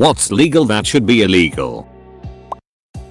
What's legal that should be illegal?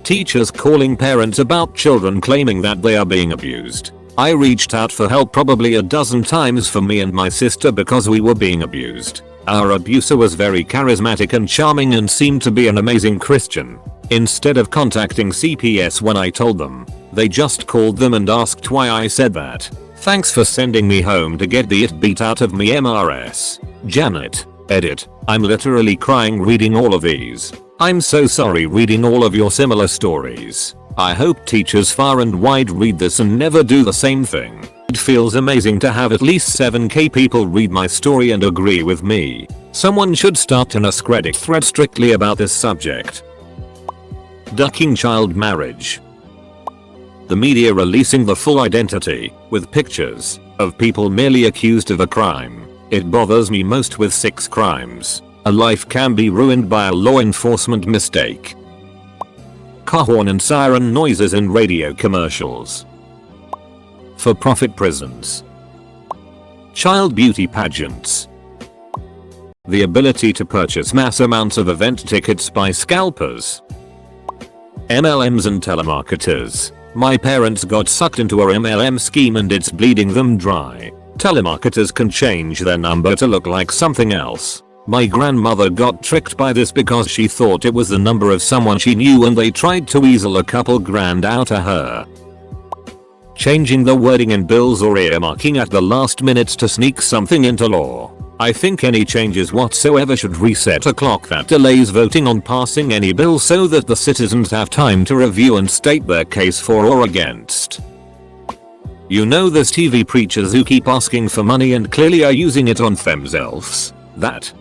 Teachers calling parents about children claiming that they are being abused. I reached out for help probably a dozen times for me and my sister because we were being abused. Our abuser was very charismatic and charming and seemed to be an amazing Christian. Instead of contacting CPS when I told them, they just called them and asked why I said that. Thanks for sending me home to get the it beat out of me, MRS. Janet. Edit. I'm literally crying reading all of these. I'm so sorry reading all of your similar stories. I hope teachers far and wide read this and never do the same thing. It feels amazing to have at least 7k people read my story and agree with me. Someone should start an AskReddit thread strictly about this subject. Ducking child marriage. The media releasing the full identity, with pictures, of people merely accused of a crime. It bothers me most with 6 crimes. A life can be ruined by a law enforcement mistake. Car horn and siren noises in radio commercials. For-profit prisons. Child beauty pageants. The ability to purchase mass amounts of event tickets by scalpers. MLMs and telemarketers. My parents got sucked into a MLM scheme and it's bleeding them dry. Telemarketers can change their number to look like something else. My grandmother got tricked by this because she thought it was the number of someone she knew and they tried to weasel a couple grand out of her. Changing the wording in bills or earmarking at the last minute to sneak something into law. I think any changes whatsoever should reset a clock that delays voting on passing any bill so that the citizens have time to review and state their case for or against. You know those TV preachers who keep asking for money and clearly are using it on themselves. That.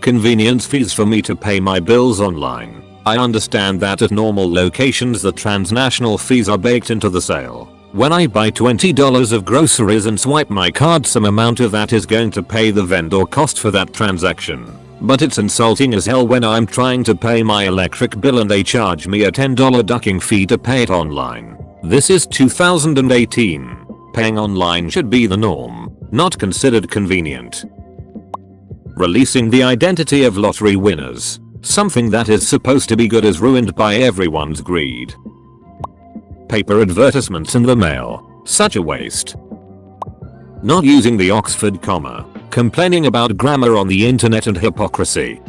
Convenience fees for me to pay my bills online. I understand that at normal locations the transnational fees are baked into the sale. When I buy $20 of groceries and swipe my card, some amount of that is going to pay the vendor cost for that transaction. But it's insulting as hell when I'm trying to pay my electric bill and they charge me a $10 ducking fee to pay it online. This is 2018. Paying online should be the norm, not considered convenient. Releasing the identity of lottery winners. Something that is supposed to be good is ruined by everyone's greed. Paper advertisements in the mail. Such a waste. Not using the Oxford comma. Complaining about grammar on the internet and hypocrisy.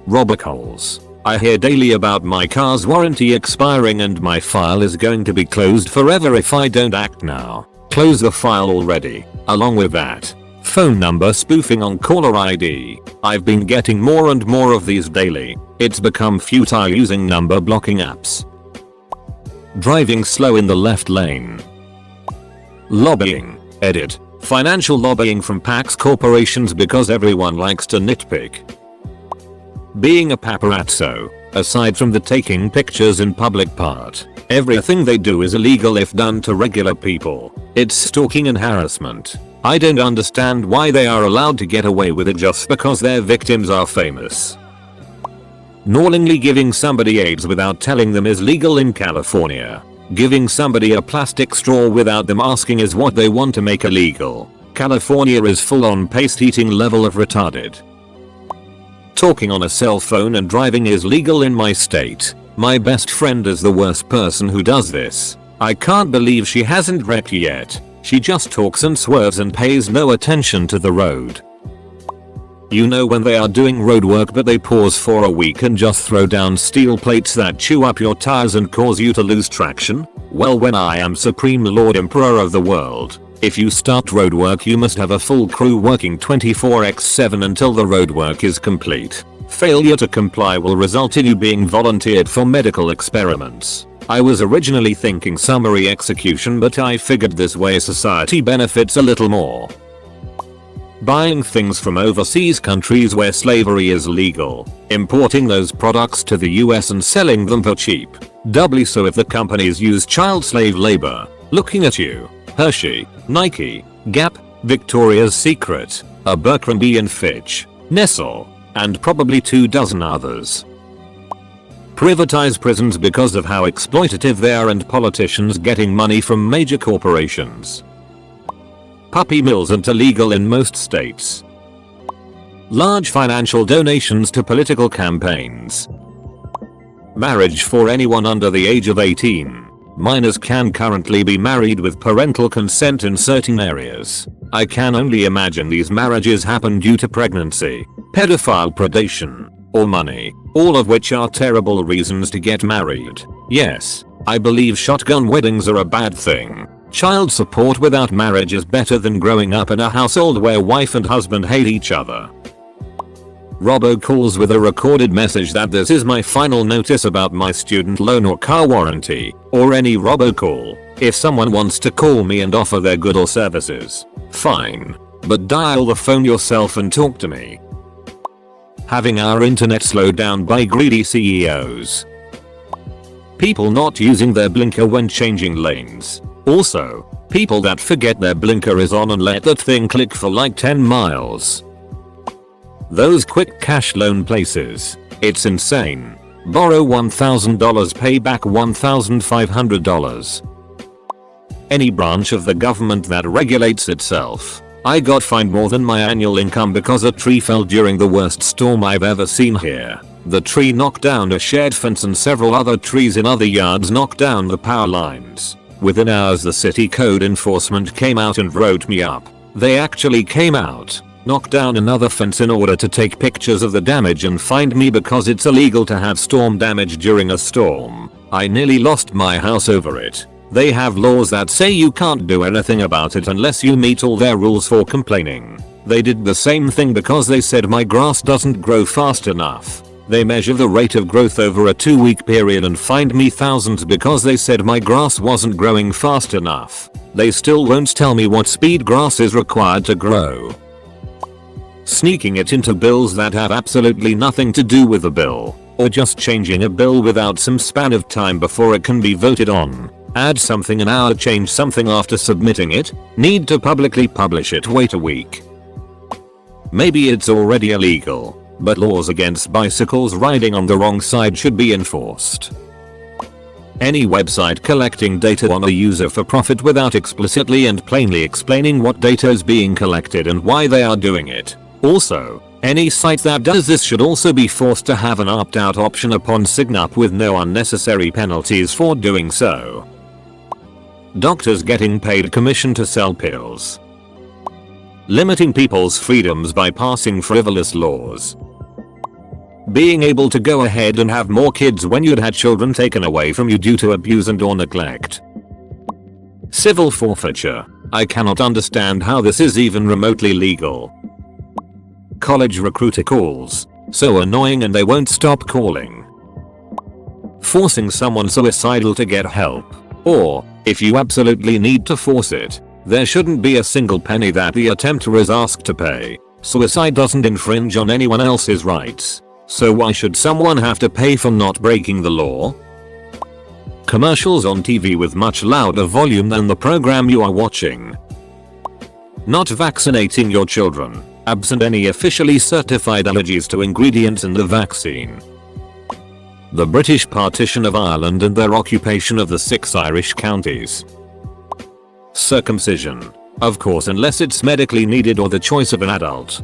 Robocalls. I hear daily about my car's warranty expiring and my file is going to be closed forever if I don't act now. Close the file already. Along with that, phone number spoofing on caller ID. I've been getting more and more of these daily. It's become futile using number blocking apps. Driving slow in the left lane. Lobbying. Edit. Financial lobbying from PACs corporations because everyone likes to nitpick. Being a paparazzo. Aside from the taking pictures in public part, everything they do is illegal if done to regular people. It's stalking and harassment. I don't understand why they are allowed to get away with it just because their victims are famous. Knowingly giving somebody AIDS without telling them is legal in California. Giving somebody a plastic straw without them asking is what they want to make illegal. California is full on paste eating level of retarded. Talking on a cell phone and driving is legal in my state. My best friend is the worst person who does this. I can't believe she hasn't wrecked yet. She just talks and swerves and pays no attention to the road. You know when they are doing road work but they pause for a week and just throw down steel plates that chew up your tires and cause you to lose traction? Well, when I am Supreme Lord Emperor of the world, if you start road work you must have a full crew working 24/7 until the road work is complete. Failure to comply will result in you being volunteered for medical experiments. I was originally thinking summary execution, but I figured this way society benefits a little more. Buying things from overseas countries where slavery is legal, importing those products to the US and selling them for cheap. Doubly so if the companies use child slave labor. Looking at you. Hershey, Nike, Gap, Victoria's Secret, Abercrombie & Fitch, Nestle, and probably 24 others. Privatize prisons because of how exploitative they are and politicians getting money from major corporations. Puppy mills aren't illegal in most states. Large financial donations to political campaigns. Marriage for anyone under the age of 18. Minors can currently be married with parental consent in certain areas. I can only imagine these marriages happen due to pregnancy, pedophile predation, or money, all of which are terrible reasons to get married. Yes, I believe shotgun weddings are a bad thing. Child support without marriage is better than growing up in a household where wife and husband hate each other. Robocalls with a recorded message that this is my final notice about my student loan or car warranty, or any robocall. If someone wants to call me and offer their good or services, fine. But dial the phone yourself and talk to me. Having our internet slowed down by greedy CEOs. People not using their blinker when changing lanes. Also, people that forget their blinker is on and let that thing click for like 10 miles. Those quick cash loan places. It's insane. Borrow $1,000, pay back $1,500. Any branch of the government that regulates itself. I got fined more than my annual income because a tree fell during the worst storm I've ever seen here. The tree knocked down a shared fence and several other trees in other yards knocked down the power lines. Within hours the city code enforcement came out and wrote me up. They actually came out, knocked down another fence in order to take pictures of the damage and fined me because it's illegal to have storm damage during a storm. I nearly lost my house over it. They have laws that say you can't do anything about it unless you meet all their rules for complaining. They did the same thing because they said my grass doesn't grow fast enough. They measure the rate of growth over a 2-week period and fined me thousands because they said my grass wasn't growing fast enough. They still won't tell me what speed grass is required to grow. Sneaking it into bills that have absolutely nothing to do with the bill, or just changing a bill without some span of time before it can be voted on. Add something an hour, change something after submitting it, need to publicly publish it, wait a week. Maybe it's already illegal, but laws against bicycles riding on the wrong side should be enforced. Any website collecting data on a user for profit without explicitly and plainly explaining what data is being collected and why they are doing it. Also, any site that does this should also be forced to have an opt-out option upon sign up with no unnecessary penalties for doing so. Doctors getting paid commission to sell pills. Limiting people's freedoms by passing frivolous laws. Being able to go ahead and have more kids when you'd had children taken away from you due to abuse and or neglect. Civil forfeiture. I cannot understand how this is even remotely legal. College recruiter calls. So annoying and they won't stop calling. Forcing someone suicidal to get help. Or, if you absolutely need to force it, there shouldn't be a single penny that the attempter is asked to pay. Suicide doesn't infringe on anyone else's rights. So why should someone have to pay for not breaking the law? Commercials on TV with much louder volume than the program you are watching. Not vaccinating your children, absent any officially certified allergies to ingredients in the vaccine. The British partition of Ireland and their occupation of the 6 Irish counties. Circumcision. Of course, unless it's medically needed or the choice of an adult.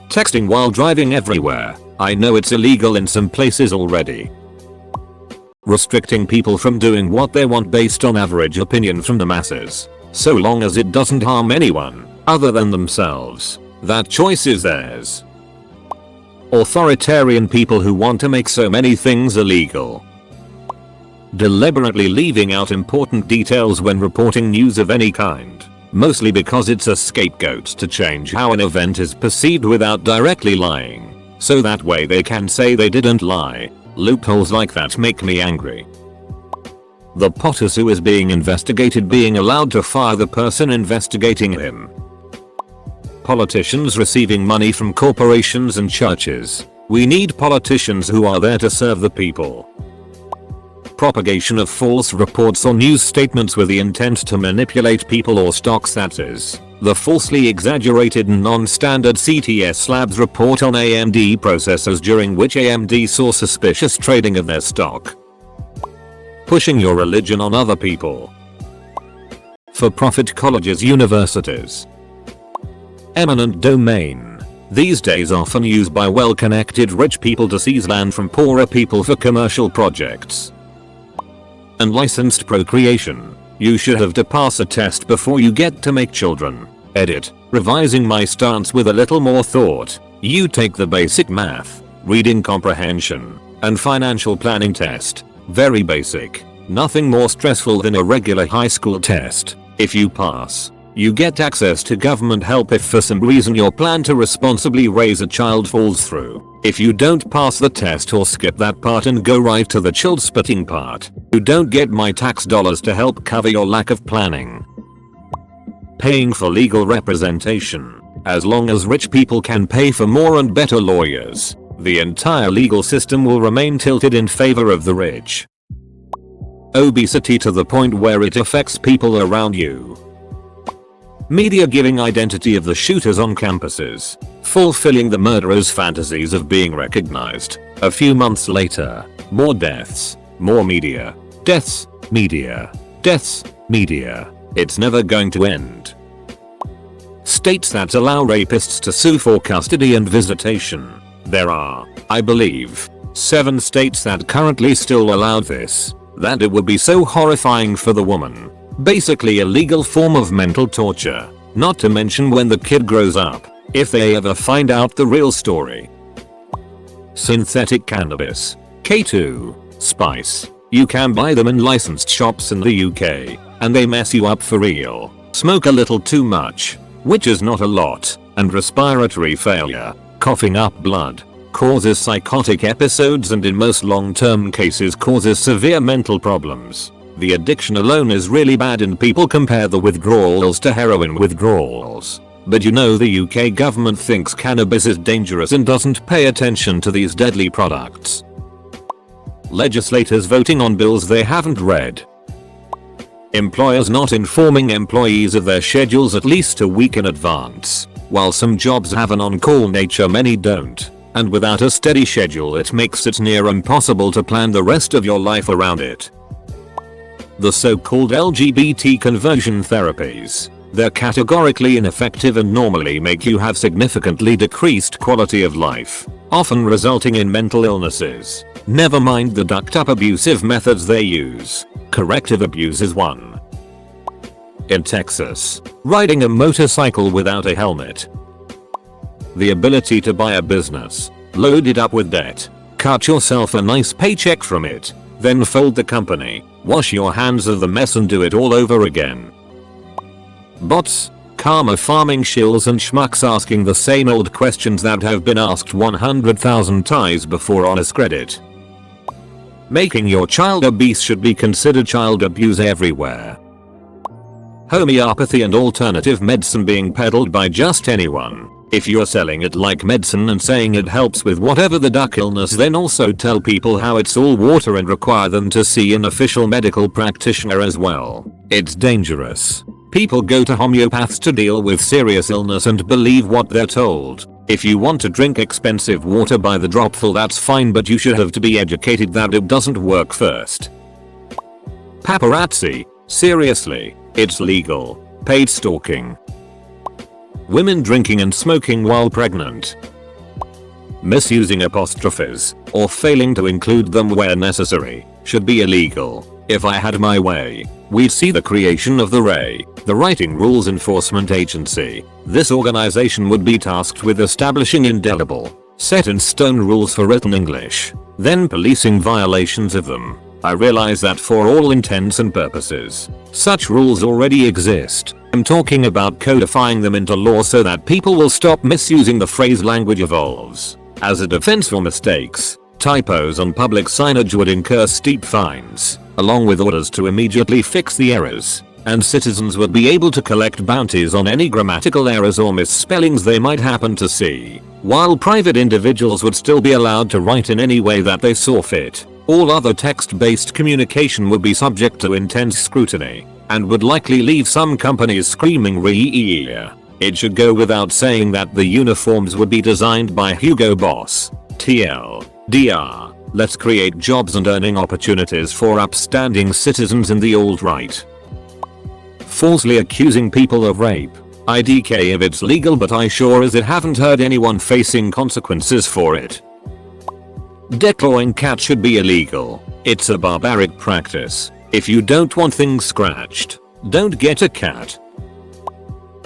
Texting while driving everywhere. I know it's illegal in some places already. Restricting people from doing what they want based on average opinion from the masses. So long as it doesn't harm anyone other than themselves. That choice is theirs. Authoritarian people who want to make so many things illegal. Deliberately leaving out important details when reporting news of any kind. Mostly because it's a scapegoat to change how an event is perceived without directly lying. So that way they can say they didn't lie. Loopholes like that make me angry. The POTUS who is being investigated being allowed to fire the person investigating him. Politicians receiving money from corporations and churches. We need politicians who are there to serve the people. Propagation of false reports or news statements with the intent to manipulate people or stocks, that is. The falsely exaggerated and non-standard CTS Labs report on AMD processors during which AMD saw suspicious trading of their stock. Pushing your religion on other people. For-profit colleges, universities. Eminent domain. these days often used by well-connected rich people to seize land from poorer people for commercial projects. Unlicensed procreation. You should have to pass a test before you get to make children. Edit. Revising my stance with a little more thought. You take the basic math, reading comprehension, and financial planning test. Very basic. Nothing more stressful than a regular high school test. If you pass, you get access to government help if for some reason your plan to responsibly raise a child falls through. If you don't pass the test or skip that part and go right to the child spitting part, you don't get my tax dollars to help cover your lack of planning. Paying for legal representation. As long as rich people can pay for more and better lawyers, the entire legal system will remain tilted in favor of the rich. Obesity to the point where it affects people around you. Media giving identity of the shooters on campuses, fulfilling the murderers' fantasies of being recognized. A few months later, more deaths, more media. Deaths, media. Deaths, media. It's never going to end. States that allow rapists to sue for custody and visitation. There are, I believe, 7 states that currently still allow this, that it would be so horrifying for the woman. Basically a legal form of mental torture, not to mention when the kid grows up, if they ever find out the real story. Synthetic cannabis. K2, spice. You can buy them in licensed shops in the UK, and they mess you up for real. Smoke a little too much, which is not a lot, and respiratory failure, coughing up blood, causes psychotic episodes and in most long-term cases causes severe mental problems. The addiction alone is really bad and people compare the withdrawals to heroin withdrawals. But you know the UK government thinks cannabis is dangerous and doesn't pay attention to these deadly products. Legislators voting on bills they haven't read. Employers not informing employees of their schedules at least a week in advance. While some jobs have an on-call nature, many don't. And without a steady schedule it makes it near impossible to plan the rest of your life around it. The so-called LGBT conversion therapies. They're categorically ineffective and normally make you have significantly decreased quality of life, often resulting in mental illnesses. Never mind the ducked-up abusive methods they use. Corrective abuse is one. In Texas, riding a motorcycle without a helmet. The ability to buy a business, load it up with debt, cut yourself a nice paycheck from it, then fold the company, wash your hands of the mess and do it all over again. Bots, karma farming shills and schmucks asking the same old questions that have been asked 100,000 times before on AskReddit. Making your child obese should be considered child abuse everywhere. Homeopathy and alternative medicine being peddled by just anyone. If you're selling it like medicine and saying it helps with whatever the duck illness, then also tell people how it's all water and require them to see an official medical practitioner as well. It's dangerous. People go to homeopaths to deal with serious illness and believe what they're told. If you want to drink expensive water by the dropful, that's fine, but you should have to be educated that it doesn't work first. Paparazzi. Seriously, it's legal. Paid stalking. Women drinking and smoking while pregnant. Misusing apostrophes, or failing to include them where necessary, should be illegal. If I had my way, we'd see the creation of the RAI, the Writing Rules Enforcement Agency. This organization would be tasked with establishing indelible, set-in-stone rules for written English, then policing violations of them. I realize that for all intents and purposes, such rules already exist. I'm talking about codifying them into law so that people will stop misusing the phrase language evolves. As a defense for mistakes, typos on public signage would incur steep fines, along with orders to immediately fix the errors, and citizens would be able to collect bounties on any grammatical errors or misspellings they might happen to see, while private individuals would still be allowed to write in any way that they saw fit. All other text-based communication would be subject to intense scrutiny, and would likely leave some companies screaming re-ear. It should go without saying that the uniforms would be designed by Hugo Boss. TLDR. Let's create jobs and earning opportunities for upstanding citizens in the alt-right. Falsely accusing people of rape. IDK if it's legal, but I sure as it haven't heard anyone facing consequences for it. Declawing cats should be illegal. It's a barbaric practice. If you don't want things scratched, don't get a cat.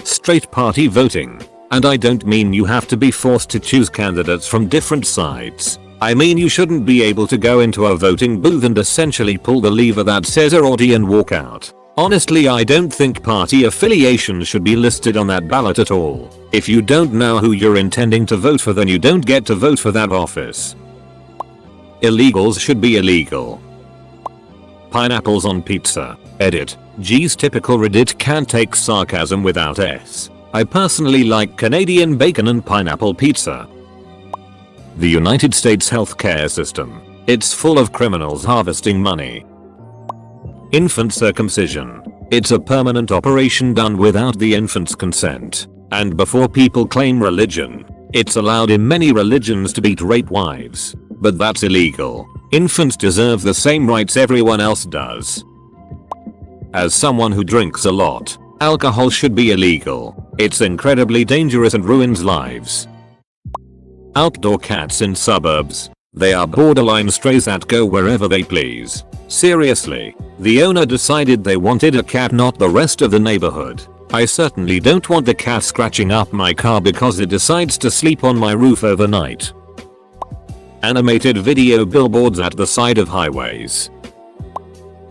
Straight party voting. And I don't mean you have to be forced to choose candidates from different sides. I mean you shouldn't be able to go into a voting booth and essentially pull the lever that says RD and walk out. Honestly, I don't think party affiliation should be listed on that ballot at all. If you don't know who you're intending to vote for, then you don't get to vote for that office. Illegals should be illegal. Pineapples on pizza. Edit. G's typical Reddit can't take sarcasm without S. I personally like Canadian bacon and pineapple pizza. The United States healthcare system. It's full of criminals harvesting money. Infant circumcision. It's a permanent operation done without the infant's consent. And before people claim religion, it's allowed in many religions to beat rape wives. But that's illegal. Infants deserve the same rights everyone else does. As someone who drinks a lot, alcohol should be illegal. It's incredibly dangerous and ruins lives. Outdoor cats in suburbs. They are borderline strays that go wherever they please. Seriously, the owner decided they wanted a cat, not the rest of the neighborhood. I certainly don't want the cat scratching up my car because it decides to sleep on my roof overnight. Animated video billboards at the side of highways.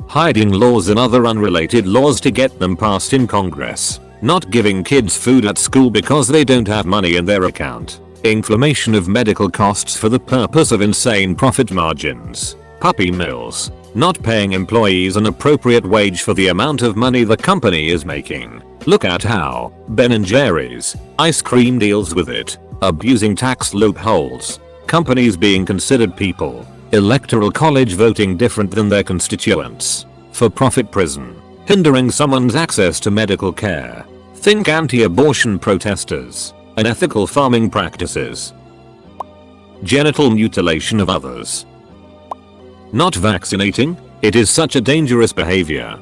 Hiding laws and other unrelated laws to get them passed in Congress. Not giving kids food at school because they don't have money in their account. Inflation of medical costs for the purpose of insane profit margins. Puppy mills. Not paying employees an appropriate wage for the amount of money the company is making. Look at how Ben & Jerry's ice cream deals with it. Abusing tax loopholes. Companies being considered people. Electoral college voting different than their constituents. For-profit prison. Hindering someone's access to medical care. Think anti-abortion protesters. Unethical farming practices. Genital mutilation of others. Not vaccinating? It is such a dangerous behavior.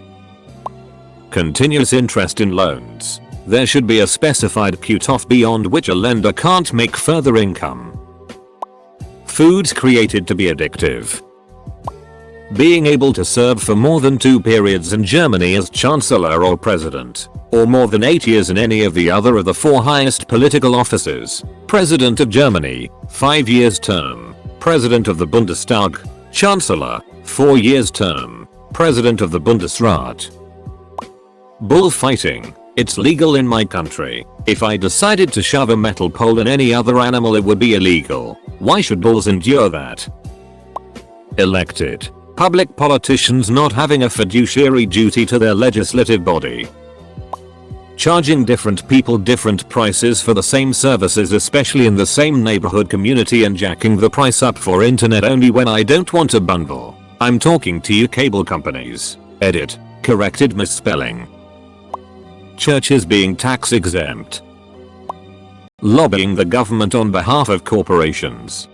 Continuous interest in loans. There should be a specified cutoff beyond which a lender can't make further income. Foods created to be addictive. Being able to serve for more than 2 periods in Germany as Chancellor or President, or more than 8 years in any of the 4 highest political offices. President of Germany, 5 years term. President of the Bundestag. Chancellor, 4 years term. President of the Bundesrat. Bullfighting. It's legal in my country. If I decided to shove a metal pole in any other animal, it would be illegal. Why should bulls endure that? Elected. Public politicians not having a fiduciary duty to their legislative body. Charging different people different prices for the same services, especially in the same neighborhood community, and jacking the price up for internet only when I don't want a bundle. I'm talking to you cable companies. Edit. Corrected misspelling. Churches being tax exempt. Lobbying the government on behalf of corporations.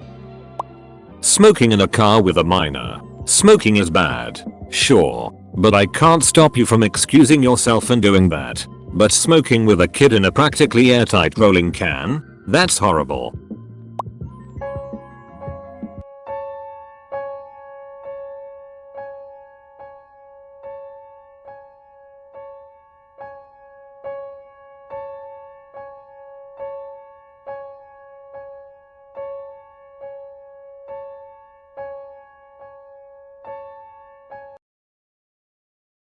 Smoking in a car with a minor. Smoking is bad. Sure. But I can't stop you from excusing yourself and doing that. But smoking with a kid in a practically airtight rolling can? That's horrible.